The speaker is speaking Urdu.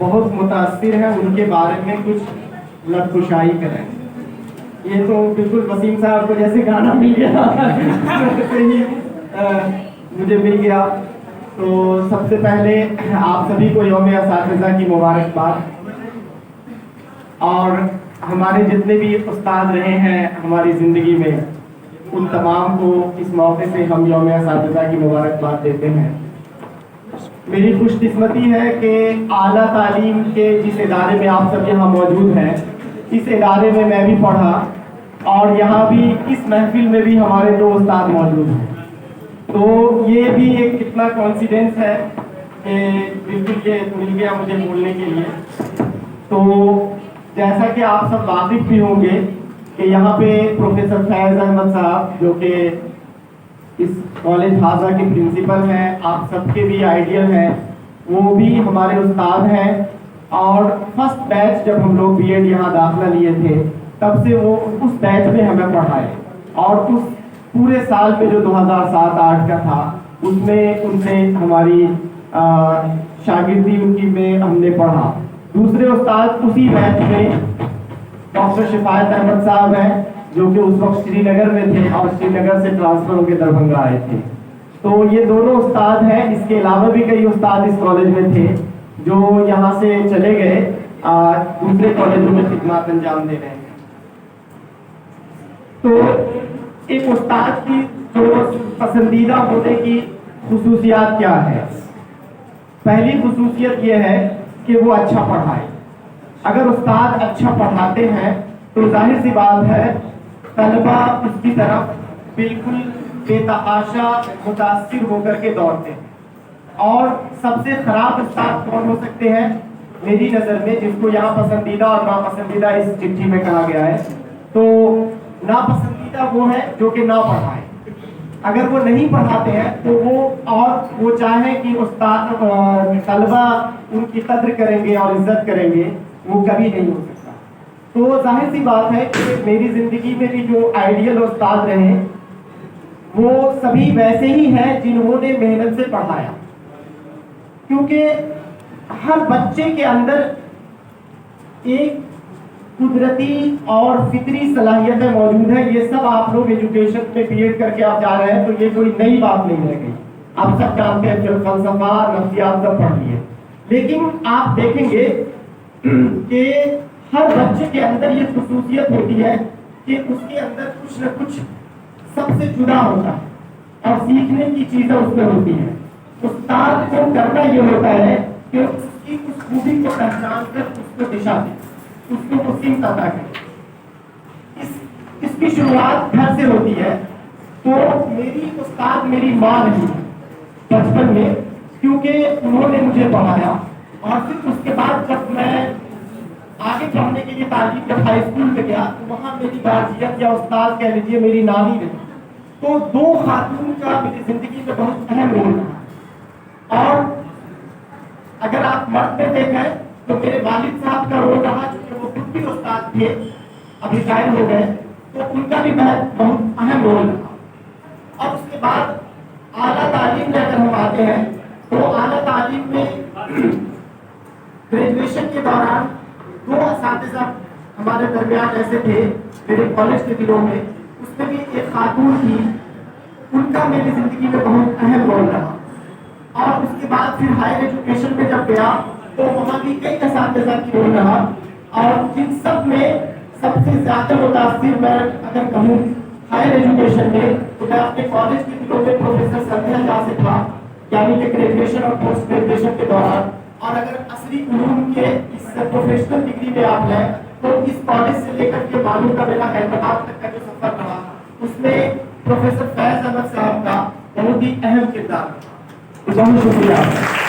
بہت متاثر ہیں ان کے بارے میں کچھ لفظ کریں. یہ تو بالکل وسیم صاحب کو جیسے گانا مل گیا ویسے ہی مجھے مل گیا. تو سب سے پہلے آپ سبھی کو یوم اساتذہ کی مبارکباد. اور ہمارے جتنے بھی استاد رہے ہیں ہماری زندگی میں ان تمام کو اس موقع سے ہم یوم اساتذہ کی مبارکباد دیتے ہیں. میری خوش قسمتی ہے کہ اعلیٰ تعلیم کے جس ادارے میں آپ سب یہاں موجود ہیں اس ادارے میں میں بھی پڑھا اور یہاں بھی اس محفل میں بھی ہمارے 2 استاد موجود ہیں. تو یہ بھی ایک کتنا کانفیڈنس ہے کہ بالکل یہ مل گیا مجھے بولنے کے لیے. تو جیسا کہ آپ سب واقف بھی ہوں گے کہ یہاں پہ پروفیسر فیض احمد صاحب جو کہ اس کالج حاضہ کے پرنسپل ہیں, آپ سب کے بھی آئیڈیل ہیں, وہ بھی ہمارے استاد ہیں. اور فرسٹ بیچ جب ہم لوگ بی ایڈ یہاں داخلہ لیے تھے تب سے وہ اس بیچ میں ہمیں پڑھائے اور اس پورے سال میں جو 2007-08 کا تھا اس میں ان سے ہماری شاگردی ان کی میں ہم نے پڑھا. دوسرے استاد اسی بیچ میں ڈاکٹر شفایت احمد صاحب ہیں جو کہ اس وقت سری نگر میں تھے اور سری نگر سے ٹرانسفر ہو کے دربھنگہ آئے تھے. تو یہ دونوں استاد ہیں. اس کے علاوہ بھی کئی استاد اس کالج میں تھے جو یہاں سے چلے گئے دوسرے کالجوں میں خدمات انجام دے رہے ہیں. تو ایک استاد کی جو پسندیدہ ہونے کی خصوصیات کیا ہے؟ پہلی خصوصیت یہ ہے کہ وہ اچھا پڑھائے. اگر استاد اچھا پڑھاتے ہیں تو ظاہر سی بات ہے طلبہ اس کی طرف بالکل بے تحاشا متاثر ہو کر کے دوڑتے ہیں. اور سب سے خراب استاد کون ہو سکتے ہیں میری نظر میں, جس کو یہاں پسندیدہ اور ناپسندیدہ اس چٹھی میں کہا گیا ہے؟ تو ناپسندیدہ وہ ہے جو کہ نہ پڑھائے. اگر وہ نہیں پڑھاتے ہیں تو وہ چاہیں کہ استاد طلبہ ان کی قدر کریں گے اور عزت کریں گے, وہ کبھی نہیں ہو سکتا. تو ظاہر سی بات ہے کہ میری زندگی میں بھی جو آئیڈیل استاد رہے وہ سبھی ویسے ہی ہیں جنہوں نے محنت سے پڑھایا. کیونکہ ہر بچے کے اندر ایک قدرتی اور فطری صلاحیتیں موجود ہیں. یہ سب آپ لوگ ایجوکیشن میں بی ایڈ کر کے آپ جا رہے ہیں تو یہ کوئی نئی بات نہیں رہ گئی. آپ سب جانتے ہیں پھر فلسفہ نفسیات سب پڑھ لیے. لیکن آپ دیکھیں گے کہ ہر بچے کے اندر یہ خصوصیت ہوتی ہے کہ اس کے اندر کچھ نہ کچھ سب سے جدا ہوتا ہے اور سیکھنے کی چیزیں اس میں ہوتی ہیں. استاد کو کرنا یہ ہوتا ہے کہ اس کی اس خوبی کو پہچان کر اس کو دشا دے, اس کو وہ سمت عطا کرے. اس کی شروعات گھر سے ہوتی ہے. تو میری استاد میری ماں رہی بچپن میں, کیونکہ انہوں نے مجھے پڑھایا. اور پھر اس کے بعد جب میں آگے پڑھنے کے لیے تعلیم جب ہائی اسکول میں گیا تو وہاں میری گارجین یا استاد کہہ لیجیے میری نانی رہی. تو 2 خاتون کا میری زندگی میں بہت اہم رول رہا. اور اگر آپ مرد میں دیکھیں تو میرے والد صاحب کا رول رہا چونکہ وہ خود بھی استاد تھے, اب ریٹائر ہو گئے, تو ان کا بھی بہت اہم رول رہا. اور اس کے بعد اعلیٰ تعلیم میں اگر ہم آتے ہیں تو اعلیٰ تعلیم میں گریجویشن کے دوران 2 اساتذہ ہمارے درمیان ایسے تھے میرے کالج کے دنوں میں. اس میں بھی ایک خاتون تھی, ان کا میری زندگی میں بہت اہم رول رہا. اور اس کے بعد پھر ہائر ایجوکیشن میں جب گیا تو وہاں بھی کئی اساتذہ کی رول رہا. اور جن سب میں سب سے زیادہ متاثر میں اگر کہوں ہائر ایجوکیشن میں تو میں اپنے کالج کے دنوں میں پروفیسر سندھیا جا سے تھا, یعنی کہ گریجویشن اور پوسٹ گریجویشن کے دوران. اور اگر عصری علوم کے اس پروفیشنل ڈگری میں آپ لیں تو اس کالج سے لے کر کے معلوم کا میرا حیدرآباد تک کا جو سفر رہا اس میں پروفیسر فیض احمد صاحب کا بہت ہی اہم کردار. بہت شکریہ.